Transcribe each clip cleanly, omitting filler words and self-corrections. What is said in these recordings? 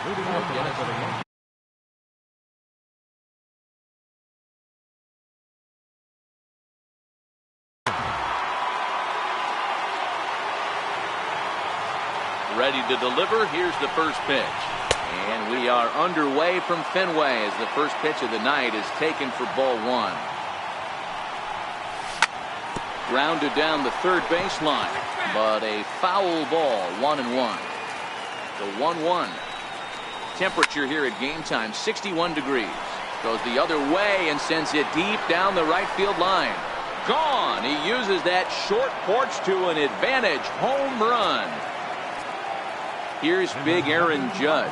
Ready to deliver. Here's the first pitch. And we are underway from Fenway as the first pitch of the night is taken for ball one. Grounded down the third baseline, but a foul ball, 1-1. The 1-1. Temperature here at game time, 61 degrees. Goes the other way and sends it deep down the right field line. Gone. He uses that short porch to an advantage home run. Here's big Aaron Judge.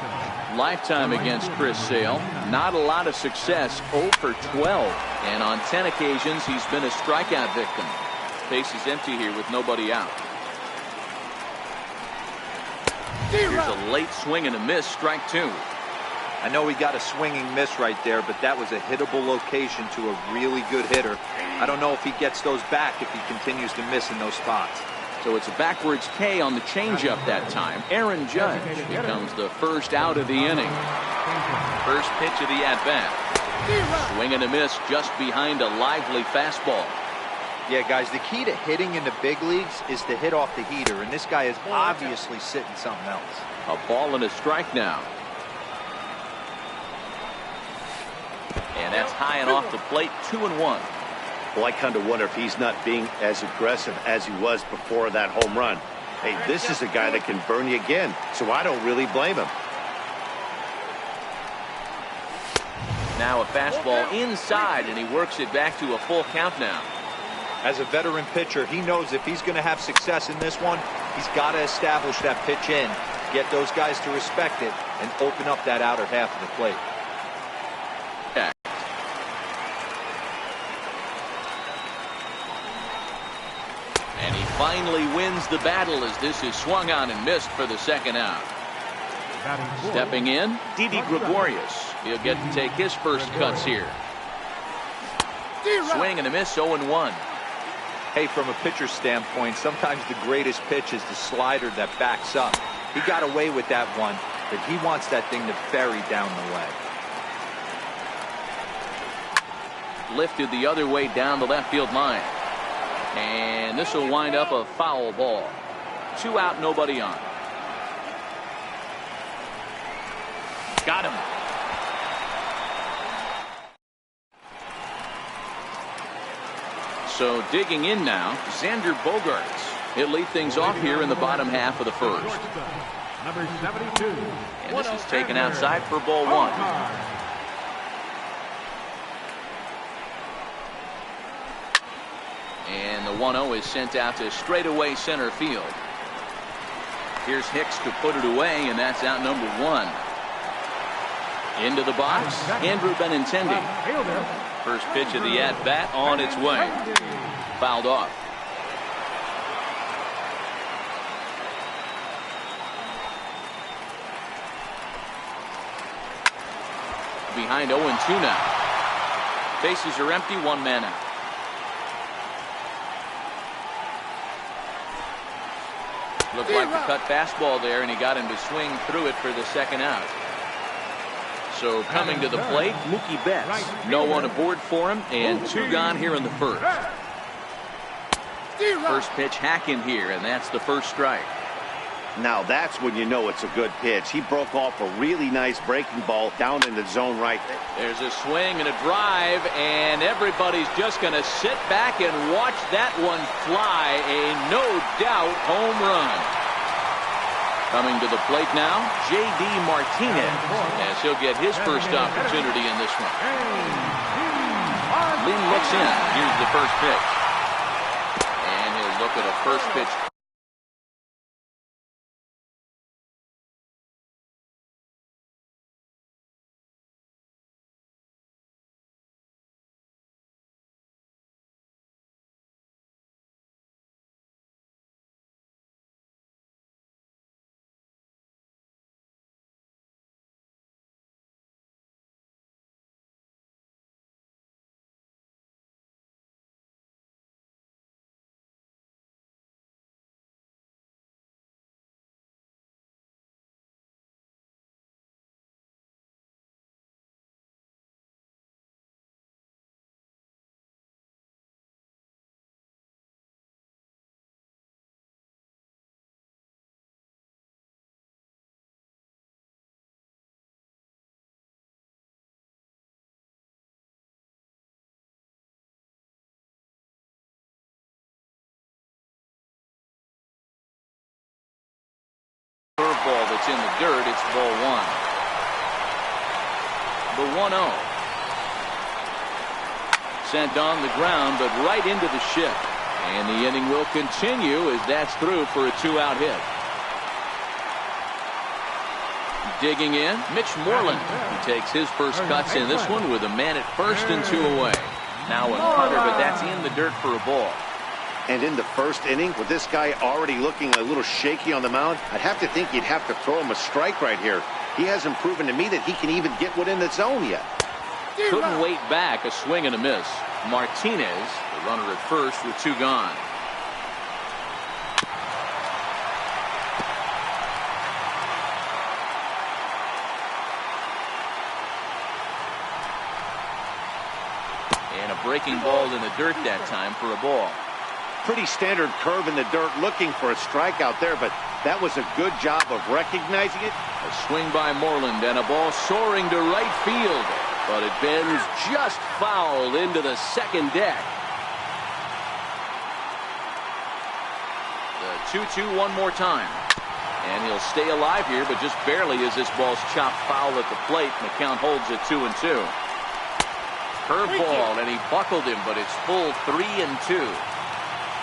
Lifetime against Chris Sale. Not a lot of success. 0 for 12. And on 10 occasions, he's been a strikeout victim. Base is empty here with nobody out. Here's a late swing and a miss. Strike two. I know he got a swinging miss right there, but that was a hittable location to a really good hitter. I don't know if he gets those back if he continues to miss in those spots. So it's a backwards K on the changeup that time. Aaron Judge becomes the first out of the inning. First pitch of the at-bat. Swing and a miss just behind a lively fastball. Yeah, guys, the key to hitting in the big leagues is to hit off the heater, and this guy is obviously sitting something else. A ball and a strike now. And that's high and off the plate, 2-1. Well, I kind of wonder if he's not being as aggressive as he was before that home run. Hey, this is a guy that can burn you again, so I don't really blame him. Now a fastball inside, and he works it back to a full count now. As a veteran pitcher, he knows if he's going to have success in this one, he's got to establish that pitch in, get those guys to respect it, and open up that outer half of the plate. And he finally wins the battle as this is swung on and missed for the second out. Stepping in, Didi Gregorius. He'll get to take his first cuts here. Swing and a miss, 0-1. Hey, from a pitcher's standpoint, sometimes the greatest pitch is the slider that backs up. He got away with that one, but he wants that thing to bury down the leg. Lifted the other way down the left field line. And this will wind up a foul ball. 2 out, nobody on. Got him. So digging in now, Xander Bogaerts. He'll lead things off here in the bottom half of the first. Number 72. And this is taken outside for ball one. And the 1-0 is sent out to straightaway center field. Here's Hicks to put it away, and that's out number 1. Into the box, Andrew Benintendi. First pitch of the at-bat on its way. Fouled off. Behind 0-2 now. Bases are empty, 1 man out. Looked like the cut fastball there, and he got him to swing through it for the second out. So coming to the plate, Mookie Betts. No one aboard for him, and 2 gone here in the first. First pitch hack in here, and that's the first strike. Now that's when you know it's a good pitch. He broke off a really nice breaking ball down in the zone right there. There's a swing and a drive, and everybody's just going to sit back and watch that one fly. A no-doubt home run. Coming to the plate now, J.D. Martinez, as he'll get his first opportunity in this one. Lynn looks in. Here's the first pitch. And he'll look at a first pitch fastball that's in the dirt. It's ball one. The 1-0. Sent on the ground, but right into the ship. And the inning will continue as that's through for a 2-out hit. Digging in, Mitch Moreland. He takes his first cuts in this one with a man at first and 2 away. Now a cutter, but that's in the dirt for a ball. And in the first inning, with this guy already looking a little shaky on the mound, I'd have to think you'd have to throw him a strike right here. He hasn't proven to me that he can even get one in the zone yet. Couldn't wait back. A swing and a miss. Martinez, the runner at first with 2 gone. And a breaking ball in the dirt that time for a ball. Pretty standard curve in the dirt, looking for a strikeout there, but that was a good job of recognizing it. A swing by Moreland and a ball soaring to right field, but it bends just foul into the second deck. The 2-2 one more time, and he'll stay alive here, but just barely as this ball's chopped foul at the plate, and the count holds at 2-2. Curveball, and he buckled him, but it's full 3-2.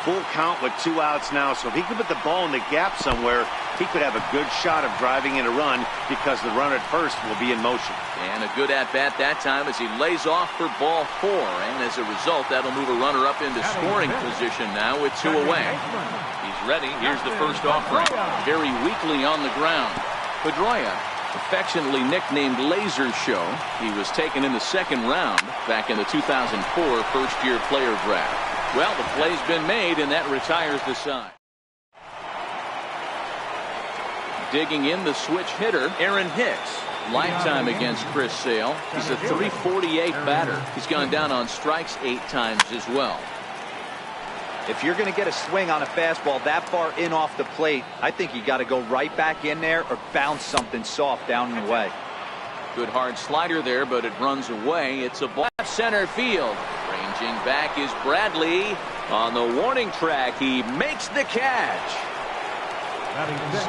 Full count with 2 outs now, so if he could put the ball in the gap somewhere, he could have a good shot of driving in a run because the runner at first will be in motion. And a good at-bat that time as he lays off for ball 4, and as a result, that'll move a runner up into scoring position now with 2 away. He's ready. Here's the first offering. Very weakly on the ground. Pedroia, affectionately nicknamed Laser Show. He was taken in the second round back in the 2004 first-year player draft. Well, the play's been made, and that retires the side. Digging in, the switch hitter, Aaron Hicks. Lifetime against Chris Sale. He's a .348 batter. He's gone down on strikes 8 times as well. If you're going to get a swing on a fastball that far in off the plate, I think you got to go right back in there or bounce something soft down and away. Good hard slider there, but it runs away. It's a ball center field. Ranging back is Bradley. On the warning track, he makes the catch.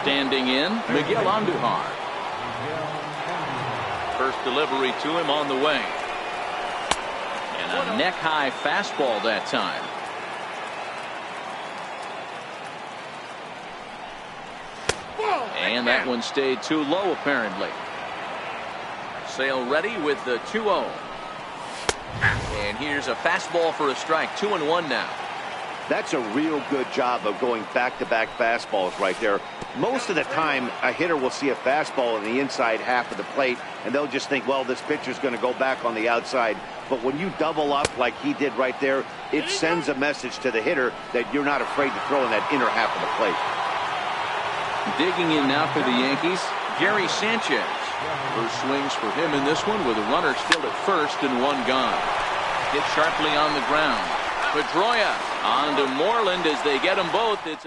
Standing in, Miguel Andujar. First delivery to him on the way. And a neck-high fastball that time. And that one stayed too low, apparently. Sale ready with the 2-0. And here's a fastball for a strike. 2-1 now. That's a real good job of going back-to-back fastballs right there. Most of the time, a hitter will see a fastball in the inside half of the plate, and they'll just think, well, this pitcher's going to go back on the outside. But when you double up like he did right there, it sends a message to the hitter that you're not afraid to throw in that inner half of the plate. Digging in now for the Yankees, Gary Sanchez. First swings for him in this one with a runner still at first and 1 gone. Hit sharply on the ground. Pedroia on to Moreland as they get them both. It's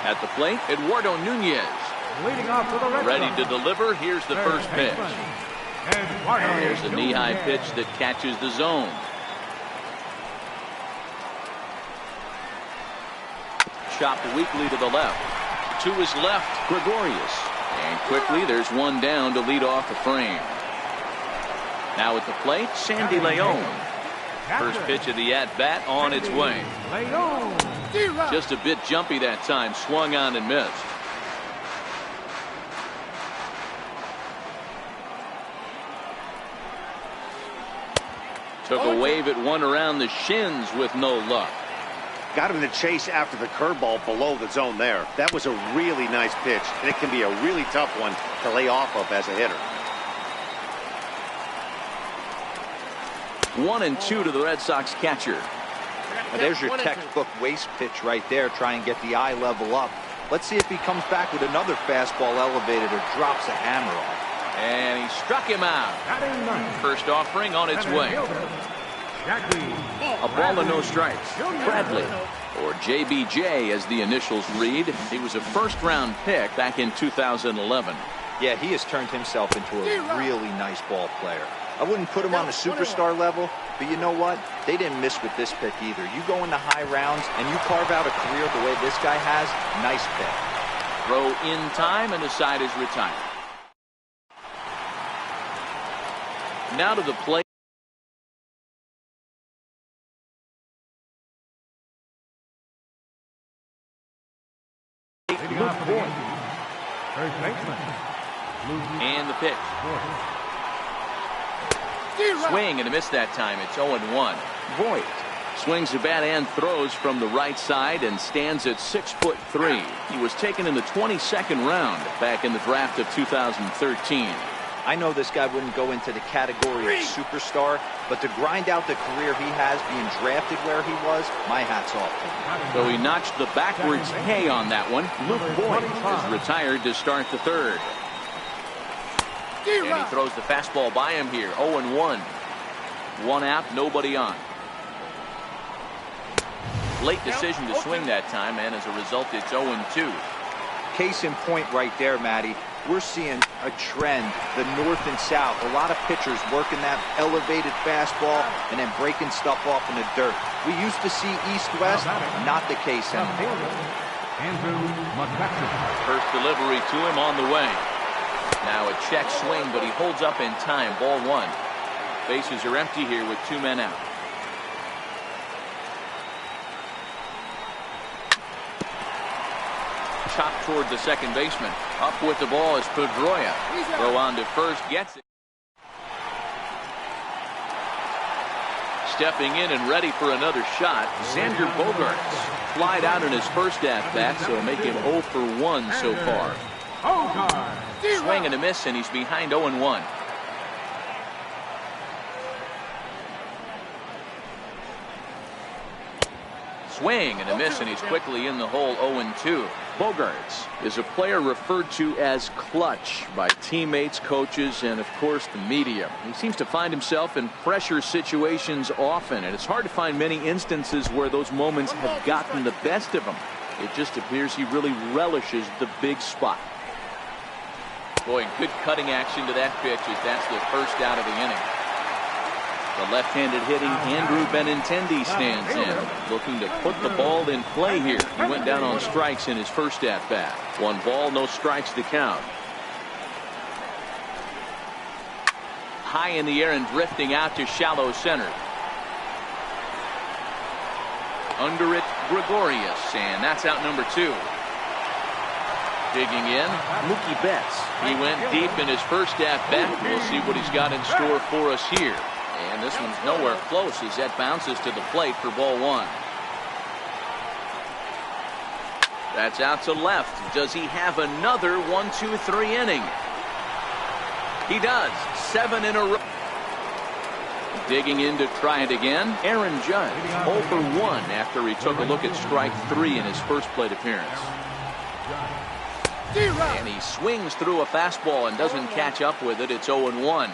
at the plate, Eduardo Nunez. Leading off to the red ready zone. to deliver. Here's the first pitch. There's a knee-high pitch that catches the zone. Chopped weakly to the left. To his left, Gregorius. And quickly, there's one down to lead off the frame. Now at the plate, Sandy Leon. First pitch of the at-bat on its way. Just a bit jumpy that time. Swung on and missed. Took a wave at one around the shins with no luck. Got him to chase after the curveball below the zone there. That was a really nice pitch, and it can be a really tough one to lay off of as a hitter. 1-2 to the Red Sox catcher. Now there's your textbook waist pitch right there. Try and get the eye level up. Let's see if he comes back with another fastball elevated or drops a hammer off. And he struck him out. First offering on its way. A ball and no strikes. Bradley, or JBJ as the initials read. He was a first-round pick back in 2011. Yeah, he has turned himself into a really nice ball player. I wouldn't put him on the superstar level, But you know what? They didn't miss with this pick either. You go into high rounds and you carve out a career the way this guy has, nice pick. Throw in time, and the side is retired. Now to the plate. And the pitch. Swing and a miss that time. It's 0-1. Voigt swings the bat and throws from the right side and stands at 6'3". He was taken in the 22nd round back in the draft of 2013. I know this guy wouldn't go into the category of superstar, but to grind out the career he has being drafted where he was, my hat's off to him. So he notched the backwards K on that one. Luke Voigt is retired to start the third. And he throws the fastball by him here. 0-1. One out, nobody on. Late decision to swing that time, and as a result, it's 0-2. Case in point right there, Matty. We're seeing a trend, the north and south. A lot of pitchers working that elevated fastball and then breaking stuff off in the dirt. We used to see east-west, not the case anymore. First delivery to him on the way. Now a check swing, but he holds up in time. Ball one. Bases are empty here with 2 men out. Chopped toward the second baseman. Up with the ball is Pedroia. Throw on to first, gets it. Stepping in and ready for another shot, Xander Bogaerts. Flied out in his first at-bat, so make him 0 for 1 so far. Swing and a miss, and he's behind 0-1. Swing and a miss, and he's quickly in the hole. 0-2. Bogaerts is a player referred to as clutch by teammates, coaches, and of course the media. He seems to find himself in pressure situations often, and it's hard to find many instances where those moments have gotten the best of him. It just appears he really relishes the big spot. Boy, good cutting action to that pitch as that's the first out of the inning. The left-handed hitting Andrew Benintendi stands in, looking to put the ball in play here. He went down on strikes in his first at-bat. 1 ball, no strikes to count. High in the air and drifting out to shallow center. Under it, Gregorius, and that's out number 2. Digging in, Mookie Betts. He went deep in his first at-bat. We'll see what he's got in store for us here. And this one's nowhere close as that bounces to the plate for ball 1. That's out to left. Does he have another 1-2-3 inning? He does. 7 in a row. Digging in to try it again. Aaron Judge 0 for 1 after he took a look at strike 3 in his first plate appearance. And he swings through a fastball and doesn't catch up with it. It's 0-1.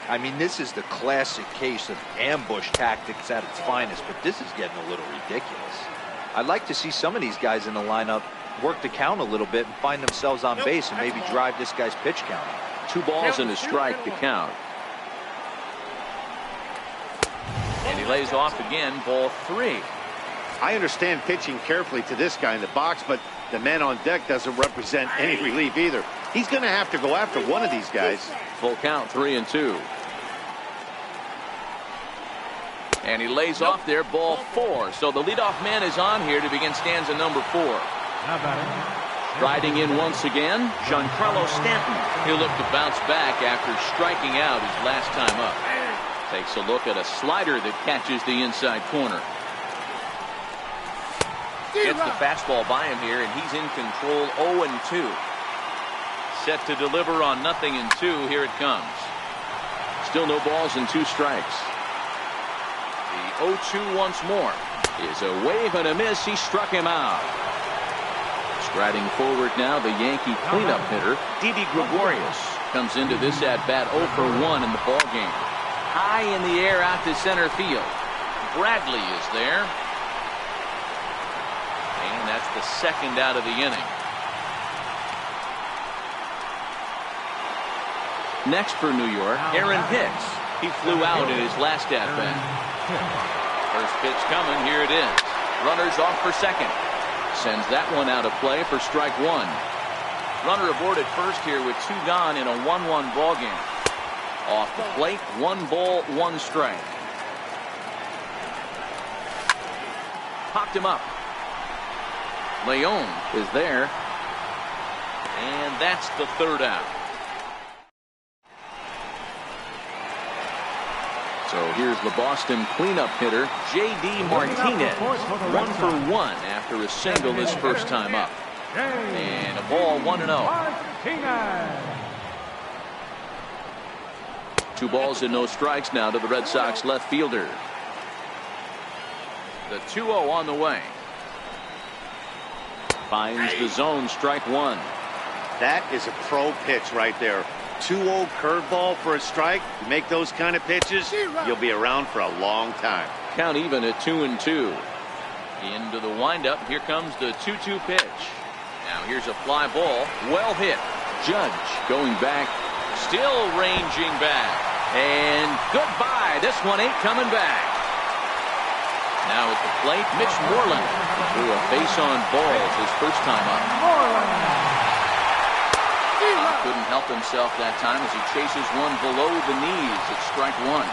I mean, this is the classic case of ambush tactics at its finest, but this is getting a little ridiculous. I'd like to see some of these guys in the lineup work the count a little bit and find themselves on base and maybe drive this guy's pitch count. 2 balls and a strike to count. And he lays off again, ball 3. I understand pitching carefully to this guy in the box, but the man on deck doesn't represent any relief either. He's going to have to go after one of these guys. Full count, 3-2. And he lays off there, ball 4. So the leadoff man is on here to begin stanza number 4. Striding in once again, Giancarlo Stanton. He'll look to bounce back after striking out his last time up. Takes a look at a slider that catches the inside corner. Gets the fastball by him here, and he's in control. 0-2. Set to deliver on 0-2. Here it comes. Still no balls and 2 strikes. The 0-2 once more is a wave and a miss. He struck him out. Striding forward now, the Yankee cleanup hitter, Didi Gregorius, comes into this at-bat 0 for 1 in the ballgame. High in the air out to center field. Bradley is there. And that's the second out of the inning. Next for New York, Aaron Hicks. He flew out in his last at-bat. First pitch coming. Here it is. Runners off for second. Sends that one out of play for strike one. Runner aboard at first here with 2 gone in a 1-1 ball game. Off the plate, 1 ball, 1 strike. Popped him up. Leon is there. And that's the 3rd out. So here's the Boston cleanup hitter, J.D. Martinez. 1 for 1 after a single his first time up. And a ball, 1-0. 2 balls and no strikes now to the Red Sox left fielder. The 2-0 on the way. Finds the zone, strike 1. That is a pro pitch right there. 2-0 curveball for a strike. You make those kind of pitches, you'll be around for a long time. Count even at 2-2. Into the windup. Here comes the 2-2 pitch. Now here's a fly ball. Well hit. Judge going back. Still ranging back. And goodbye. This one ain't coming back. Now at the plate, Mitch Moreland threw a base on balls his first time up. Couldn't help himself that time as he chases one below the knees at strike 1.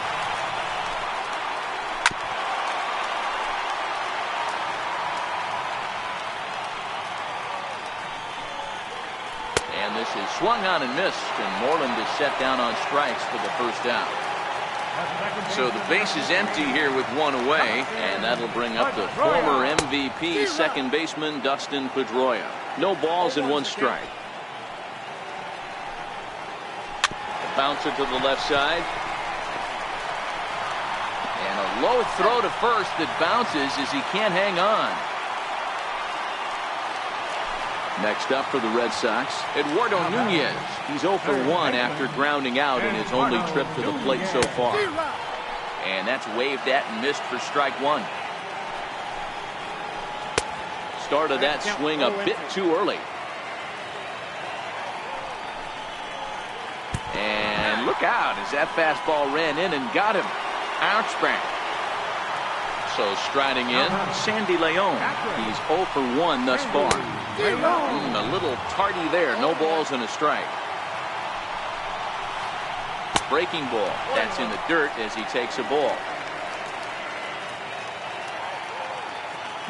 And this is swung on and missed, and Moreland is set down on strikes for the first out. So the base is empty here with 1 away, and that'll bring up the former MVP second baseman Dustin Pedroia. No balls and 1 strike. The bouncer to the left side. And a low throw to first that bounces as he can't hang on. Next up for the Red Sox, Eduardo Nunez. He's 0 for 1 after grounding out in his only trip to the plate so far. And that's waved at and missed for strike 1. Started that swing a bit too early. And look out as that fastball ran in and got him. Ouch bang. So striding in, Sandy Leon. He's 0 for 1 thus far. A little tardy there. No balls and a strike. Breaking ball. That's in the dirt as he takes a ball.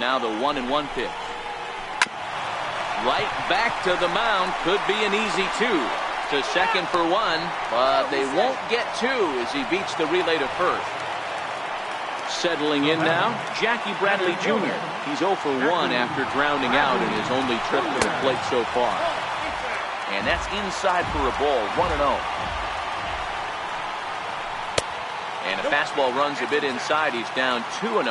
Now the 1-1 pitch. Right back to the mound. Could be an easy 2. To second for 1, but they won't get 2 as he beats the relay to first. Settling in now, Jackie Bradley Jr. He's 0 for 1 after grounding out in his only trip to the plate so far. And that's inside for a ball, 1-0. And a fastball runs a bit inside. He's down 2-0.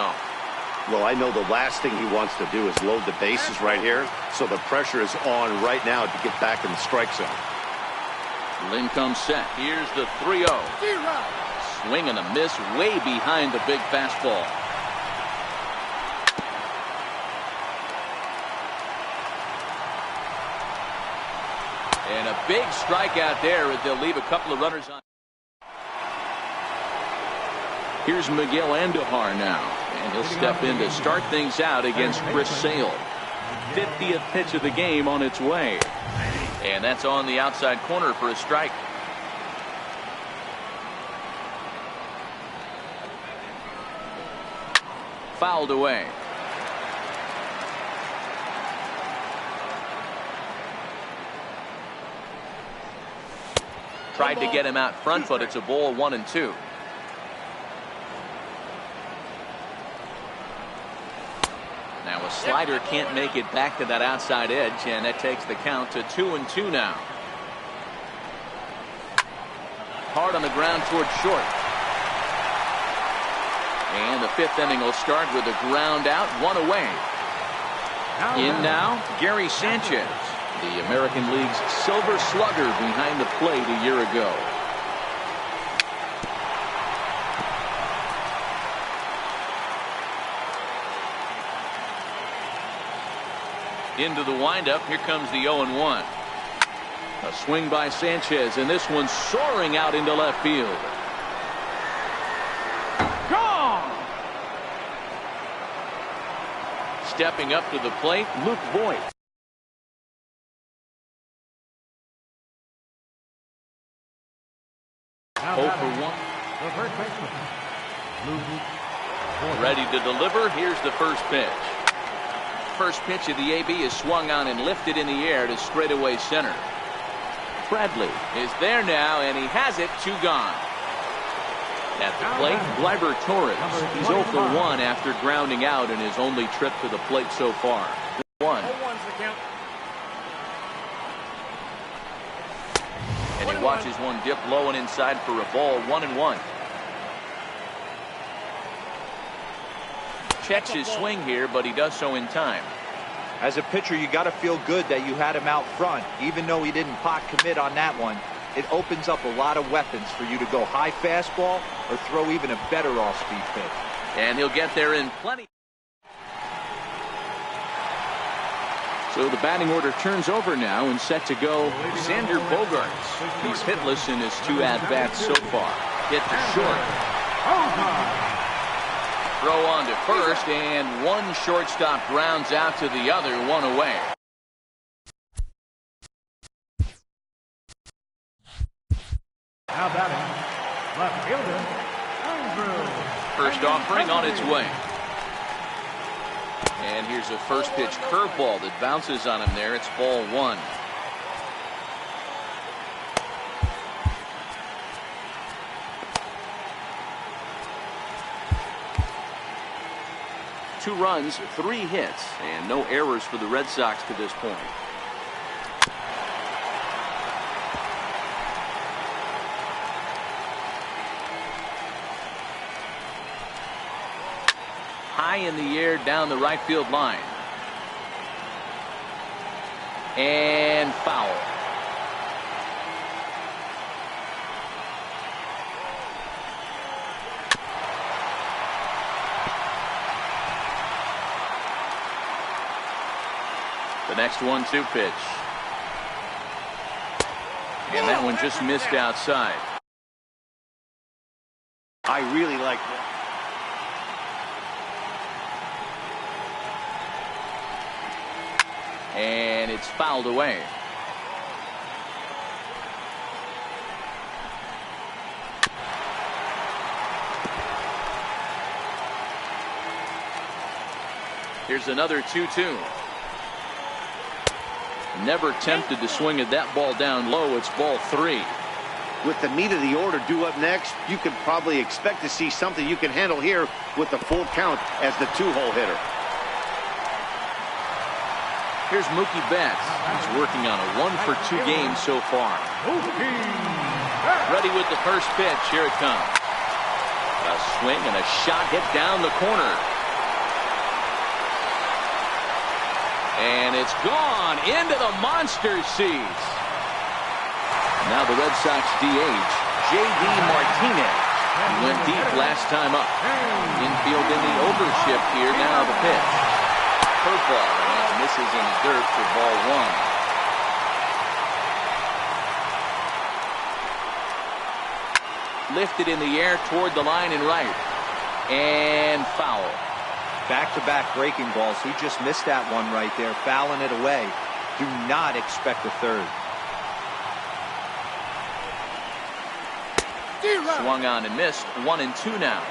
Well, I know the last thing he wants to do is load the bases right here, so the pressure is on right now to get back in the strike zone. Lynn comes set. Here's the 3-0. Swing and a miss way behind the big fastball. And a big strikeout there as they'll leave a couple of runners on. Here's Miguel Andujar now, and he'll step in to start things out against Chris Sale. 50th pitch of the game on its way. And that's on the outside corner for a strike. Fouled away. Tried to get him out front, but it's a ball, 1-2. Now a slider can't make it back to that outside edge, and that takes the count to 2-2 now. Hard on the ground towards short. And the 5th inning will start with a ground out, 1 away. In now, Gary Sanchez, the American League's Silver Slugger behind the plate a year ago. Into the windup. Here comes the 0-1. A swing by Sanchez, and this one's soaring out into left field. Stepping up to the plate, Luke Voigt. Oh for 1. Ready to deliver. Here's the first pitch. First pitch of the AB is swung on and lifted in the air to straightaway center. Bradley is there now, and he has it. 2 gone. At the plate, Gleyber Torres. He's 0 for 1 after grounding out in his only trip to the plate so far. 1. And he watches one dip low and inside for a ball. 1-1. Checks his swing here, but he does so in time. As a pitcher, you got to feel good that you had him out front. Even though he didn't pot commit on that one, it opens up a lot of weapons for you to go high fastball or throw even a better off-speed pitch. And he'll get there in plenty. So the batting order turns over now and set to go Xander Bogaerts. He's hitless in his 2 at-bats so far. Hit to short. Throw on to first, and one shortstop grounds out to the other, 1 away. Now batting, left fielder, Andrew. First offering on its way. And here's a first pitch curveball that bounces on him there. It's ball 1. Two runs, 3 hits, and no errors for the Red Sox to this point. High in the air down the right field line. And foul. The next 1-2 pitch. And that one just missed outside. I really like that. And it's fouled away. Here's another 2-2. Never tempted to swing at that ball down low. It's ball 3. With the meat of the order due up next, you could probably expect to see something you can handle here with the full count as the 2-hole hitter. Here's Mookie Betts. He's working on a 1 for 2 game so far. Ready with the first pitch. Here it comes. A swing and a shot hit down the corner. And it's gone into the monster seats. Now the Red Sox DH, J.D. Martinez. He went deep last time up. Infield in the overshift here. Now the pitch. Curveball, and that misses in the dirt for ball 1. Lifted in the air toward the line and right. And foul. Back-to-back breaking balls. He just missed that one right there, fouling it away. Do not expect a third. Swung on and missed. 1-2 now.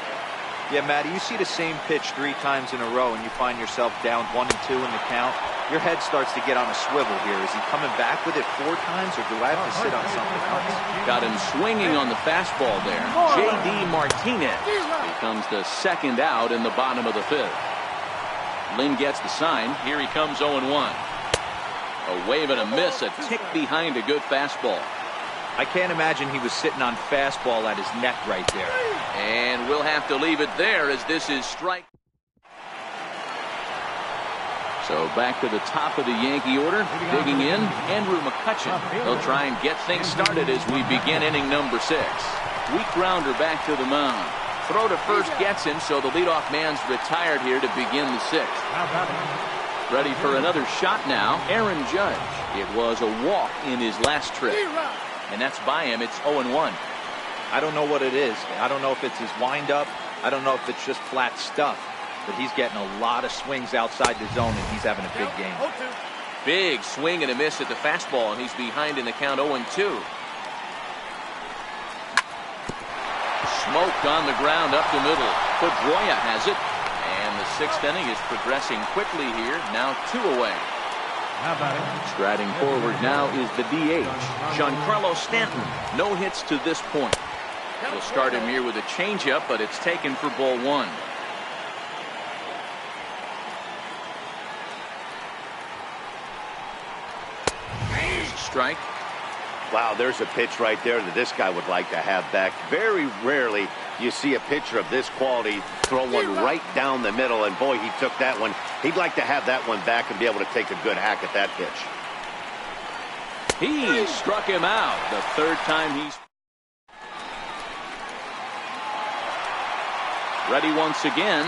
Yeah, Matty, you see the same pitch 3 times in a row and you find yourself down 1-2 in the count. Your head starts to get on a swivel here. Is he coming back with it 4 times, or do I have to sit on something else? Got him swinging on the fastball there. J.D. Martinez becomes the second out in the bottom of the 5th. Lynn gets the sign. Here he comes 0-1. A wave and a miss, a tick behind a good fastball. I can't imagine he was sitting on fastball at his neck right there. And we'll have to leave it there as this is strike. So back to the top of the Yankee order. Digging in, Andrew McCutchen. He'll try and get things started as we begin inning number 6. Weak grounder back to the mound. Throw to first gets him, so the leadoff man's retired here to begin the 6th. Ready for another shot now, Aaron Judge. It was a walk in his last trip. And that's by him. It's 0-1. I don't know what it is. I don't know if it's his windup. I don't know if it's just flat stuff. but he's getting a lot of swings outside the zone, and he's having a big game. Big swing and a miss at the fastball, and he's behind in the count 0-2. Smoked on the ground up the middle. Pedroia has it. And the sixth inning is progressing quickly here. Now 2 away. Striding forward now is the DH, Giancarlo Stanton. No hits to this point. We'll start him here with a changeup, but it's taken for ball 1. Strike. Wow, there's a pitch right there that this guy would like to have back. Very rarely you see a pitcher of this quality throw one right down the middle, and boy, he took that one. He'd like to have that one back and be able to take a good hack at that pitch. He struck him out the third time he's ready once again.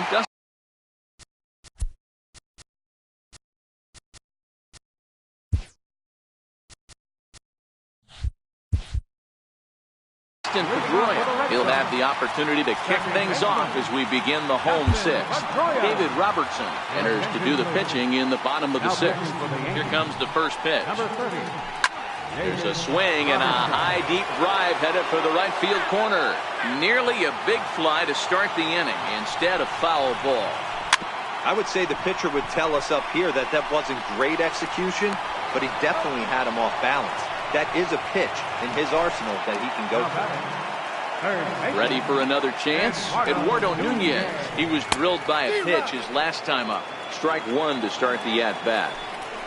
Pedroia. He'll have the opportunity to kick things off as we begin the home sixth. David Robertson enters to do the pitching in the bottom of the sixth. Here comes the first pitch. There's a swing and a high deep drive headed for the right field corner. Nearly a big fly to start the inning instead of foul ball. I would say the pitcher would tell us up here that that wasn't great execution, but he definitely had him off balance. That is a pitch in his arsenal that he can go for. Ready for another chance? Eduardo Nunez. He was drilled by a pitch his last time up. Strike 1 to start the at-bat.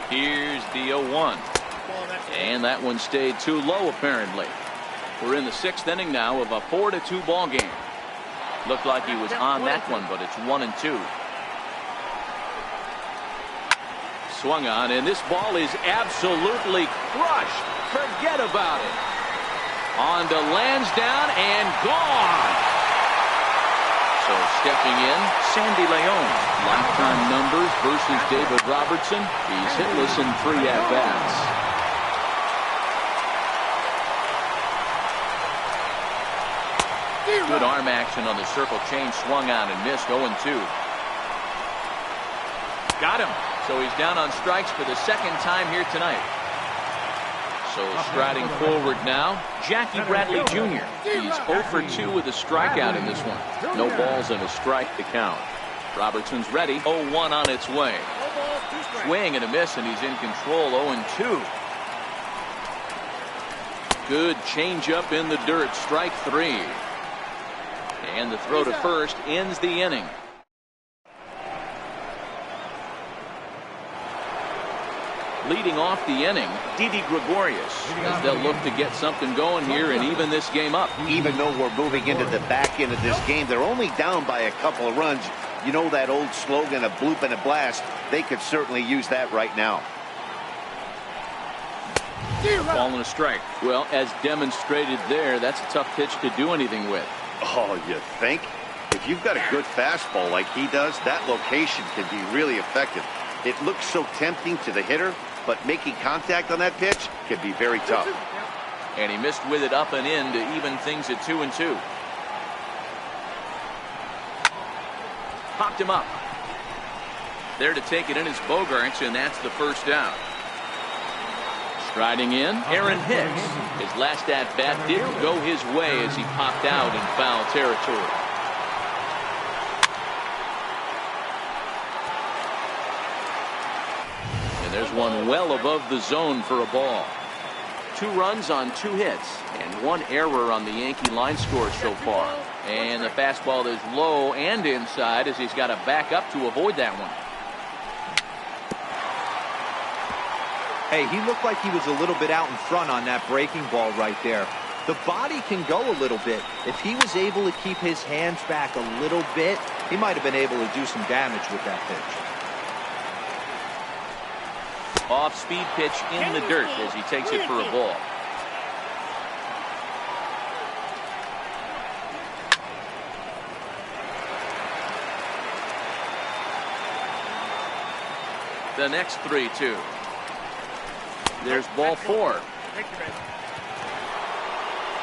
Here's the 0-1. And that one stayed too low, apparently. We're in the sixth inning now of a 4-2 ball game. Looked like he was on that one, but it's 1-2. Swung on, and this ball is absolutely crushed. Forget about it. On to Lansdowne and gone. So stepping in, Sandy Leon. Lifetime numbers versus David Robertson. He's hitless in 3 at-bats. Good arm action on the circle change. Swung on and missed. 0-2. Got him. So he's down on strikes for the second time here tonight. So striding forward now, Jackie Bradley Jr. He's 0 for 2 with a strikeout in this one. No balls and a strike to count. Robertson's ready. 0-1 on its way. Swing and a miss, and he's in control. 0-2. Good changeup in the dirt. Strike 3. And the throw to first ends the inning. Leading off the inning, Didi Gregorius, as they'll look to get something going here and even this game up. Even though we're moving into the back end of this game, they're only down by a couple of runs. You know that old slogan, a bloop and a blast. They could certainly use that right now. Ball and a strike. Well, as demonstrated there, that's a tough pitch to do anything with. Oh, you think? If you've got a good fastball like he does, that location can be really effective. It looks so tempting to the hitter, but making contact on that pitch can be very tough. And he missed with it up and in to even things at 2-2. Popped him up. There to take it in is Bogarts, and that's the first down. Striding in, Aaron Hicks. His last at-bat didn't go his way as he popped out in foul territory. There's one well above the zone for a ball. 2 runs on 2 hits and 1 error on the Yankee line score so far. And the fastball is low and inside as he's got to back up to avoid that one. Hey, he looked like he was a little bit out in front on that breaking ball right there. The body can go a little bit. If he was able to keep his hands back a little bit, he might have been able to do some damage with that pitch. Off-speed pitch in the dirt as he takes it for a ball. The next 3-2. There's ball 4.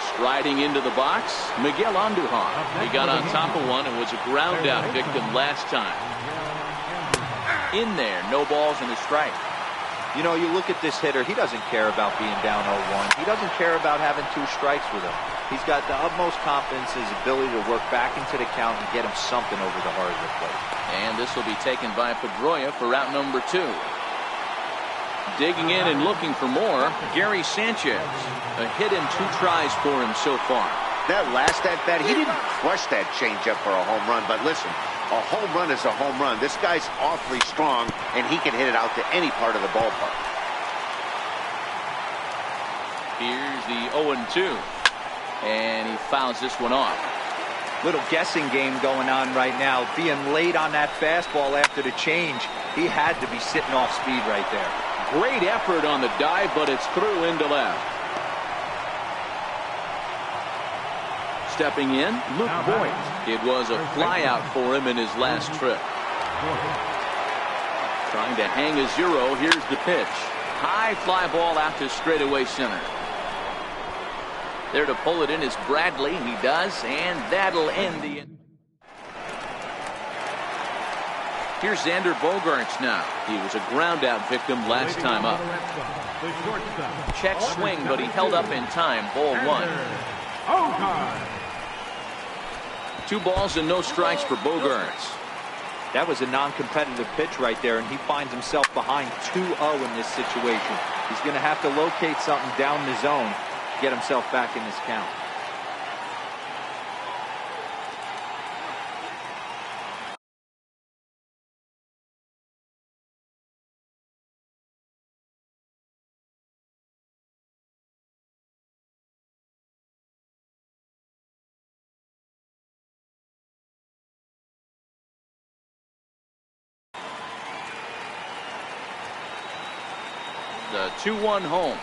Striding into the box, Miguel Andujar. He got on top of one and was a ground out victim last time. In there, no balls and a strike. You know, you look at this hitter, he doesn't care about being down 0-1. He doesn't care about having 2 strikes with him. He's got the utmost confidence in his ability to work back into the count and get him something over the heart of the plate. And this will be taken by Pedroia for route number 2. Digging in and looking for more, Gary Sanchez. A hit and 2 tries for him so far. That last at-bat, he didn't crush that changeup for a home run, but listen, a home run is a home run. This guy's awfully strong, and he can hit it out to any part of the ballpark. Here's the 0-2, and he fouls this one off. Little guessing game going on right now. Being late on that fastball after the change, he had to be sitting off speed right there. Great effort on the dive, but it's through into left. Stepping in, Luke Voigt. It was a flyout for him in his last trip. Trying to hang a 0. Here's the pitch. High fly ball out to straightaway center. There to pull it in is Bradley. He does, and that'll end the inning. Here's Xander Bogaerts now. He was a ground out victim last time up. Check swing, but he held up in time. Ball 1. 2 balls and no strikes for Bogaerts. That was a non-competitive pitch right there, and he finds himself behind 2-0 in this situation. He's going to have to locate something down the zone to get himself back in this count. The 2-1 home.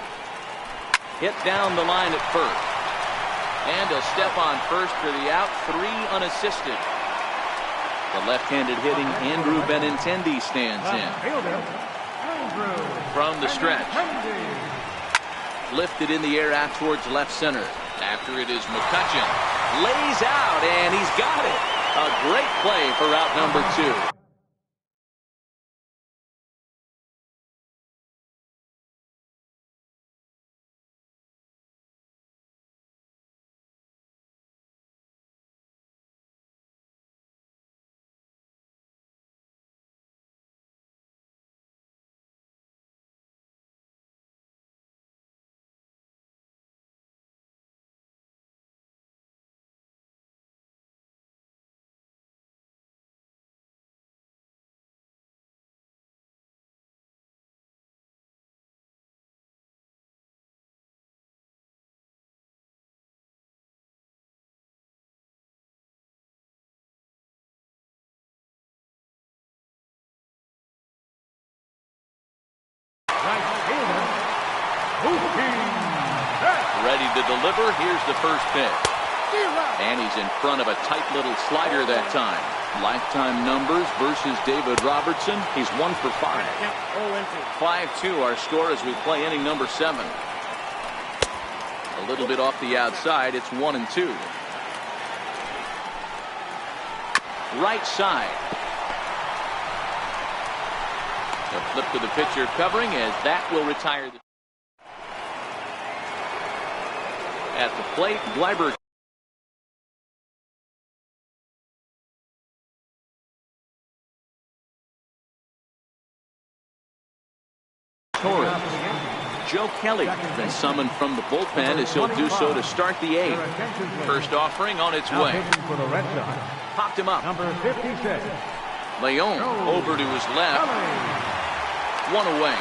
Hit down the line at first. And a step on first for the out. 3 unassisted. The left-handed hitting Andrew Benintendi stands in. From the stretch. Lifted in the air out towards left center. After it is McCutchen. Lays out, and he's got it. A great play for out number 2. Ready to deliver. Here's the first pitch. And he's in front of a tight little slider that time. Lifetime numbers versus David Robertson. He's 1 for 5. 5-2 our score as we play inning number 7. A little bit off the outside. It's 1-2. Right side. A flip to the pitcher covering as that will retire the. At the plate, Gleiber. Torres. Joe Kelly been summoned from the bullpen as he'll do so to start the 8th. First offering on its way. Popped him up. Number 56. Leon over to his left. 1 away.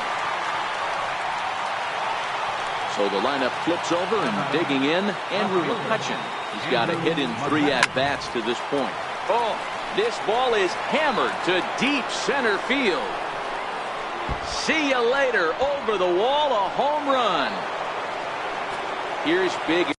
So the lineup flips over and digging in, Andrew McCutchen. He's got a hit in 3 at-bats to this point. Oh, this ball is hammered to deep center field. See you later. Over the wall, a home run. Here's big.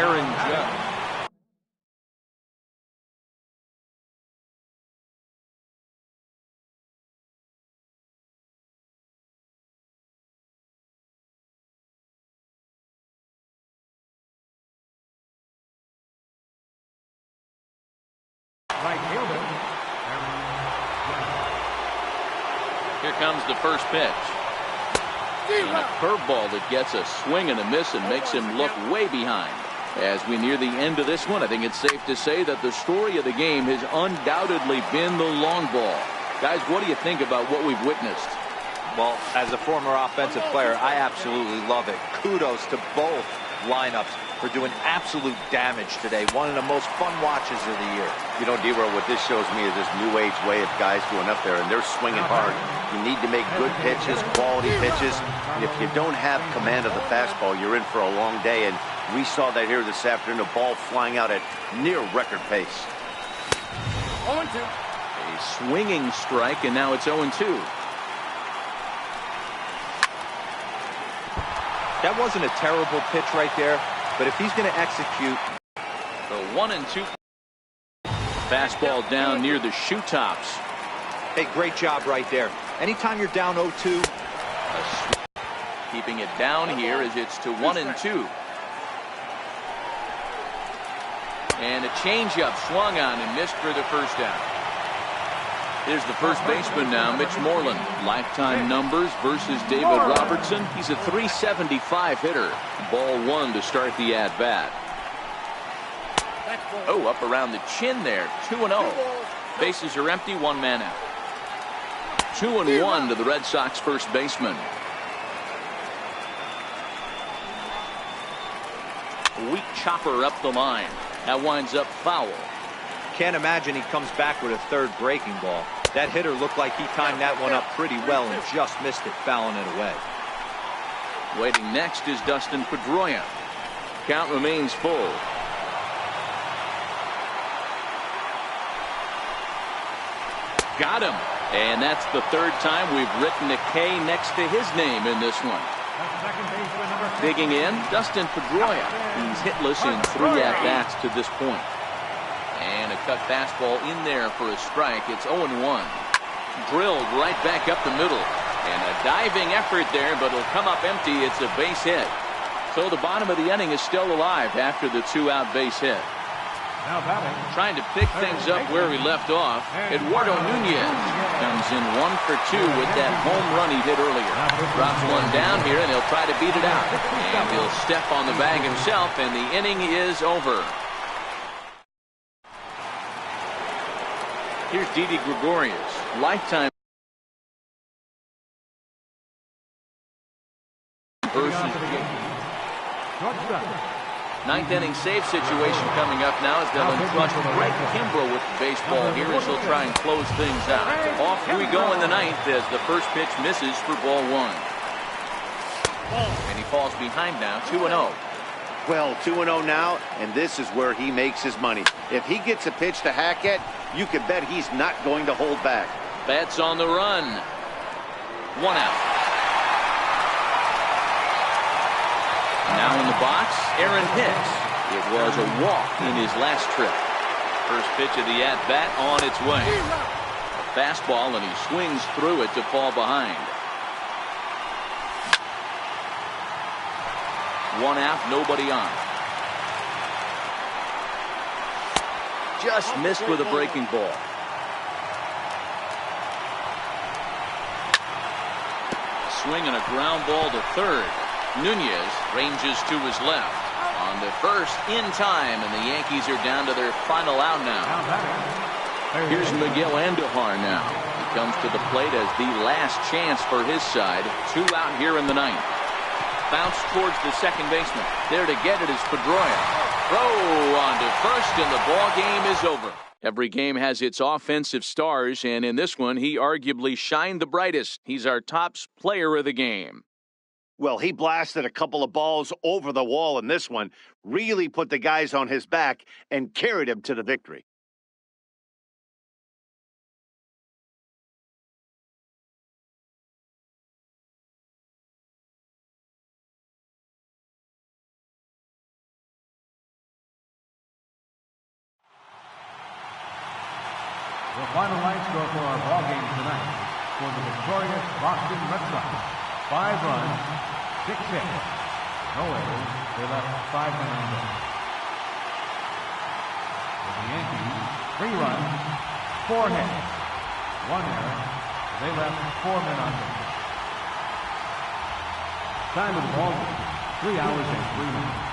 Aaron Judge. Right fielder, Aaron Judge. Here comes the first pitch. And a curveball that gets a swing and a miss and makes him look way behind. As we near the end of this one, I think it's safe to say that the story of the game has undoubtedly been the long ball. Guys, what do you think about what we've witnessed? Well, as a former offensive player, I absolutely love it. Kudos to both lineups for doing absolute damage today. One of the most fun watches of the year. You know, D-Roll, what this shows me is this new age way of guys going up there, and they're swinging hard. You need to make good pitches, quality pitches. And if you don't have command of the fastball, you're in for a long day. And we saw that here this afternoon, a ball flying out at near record pace. 0-2. A swinging strike, and now it's 0-2. That wasn't a terrible pitch right there, but if he's going to execute. The 1-2. Fastball down near the shoe tops. Hey, great job right there. Anytime you're down 0-2. Keeping it down here as it's to 1-2. And a changeup swung on and missed for the first down. Here's the first baseman now, Mitch Moreland. Lifetime numbers versus David Robertson. He's a .375 hitter. Ball one to start the at-bat. Oh, up around the chin there. 2-0. Bases are empty, one man out. 2-1 to the Red Sox first baseman. Weak chopper up the line. That winds up foul. Can't imagine he comes back with a third breaking ball. That hitter looked like he timed that one up pretty well and just missed it, fouling it away. Waiting next is Dustin Pedroia. Count remains full. Got him. And that's the third time we've written a K next to his name in this one. Digging in, Dustin Pedroia. He's hitless in 3 at-bats to this point. And a cut fastball in there for a strike. It's 0-1. Drilled right back up the middle. And a diving effort there, but it'll come up empty. It's a base hit. So the bottom of the inning is still alive after the 2-out base hit. Now batting. Trying to pick things up where we left off. Eduardo Nunez comes in 1 for 2 with that home run he hit earlier. Drops one down here, and he'll try to beat it out. And he'll step on the bag himself, and the inning is over. Here's Didi Gregorius, lifetime versus ninth inning save situation coming up now as they'll entrust Greg Kimbrough with the baseball here as he'll try and close things out. Off we go in the ninth as the first pitch misses for ball one. And he falls behind now, 2-0. Well, 2-0 now, and this is where he makes his money. If he gets a pitch to hack at, you can bet he's not going to hold back. Bats on the run. 1 out. Now in the box, Aaron Hicks. It was a walk in his last trip. First pitch of the at-bat on its way. A fastball, and he swings through it to fall behind. 1 out, nobody on. Just missed with a breaking ball. Swing and a ground ball to third. Nunez ranges to his left. On the first in time, and the Yankees are down to their final out now. Here's Miguel Andujar now. He comes to the plate as the last chance for his side. 2 out here in the ninth. Bounce towards the second baseman. There to get it is Pedroia. Throw on to first, and the ball game is over. Every game has its offensive stars, and in this one, he arguably shined the brightest. He's our top player of the game. Well, he blasted a couple of balls over the wall in this one, really put the guys on his back and carried him to the victory. The final line score for our ball game tonight for the victorious Boston Red Sox. 5 runs, 6 hits. No errors. They left 5 men on base. For the Yankees, 3 runs, 4 hits. 1 error. They left 4 men on base. Time of the ball game, 3 hours and 3 minutes.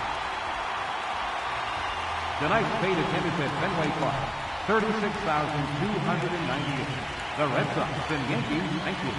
Tonight's paid attendance at Fenway Park, 36,298. The Red Sox and Yankees, thank you.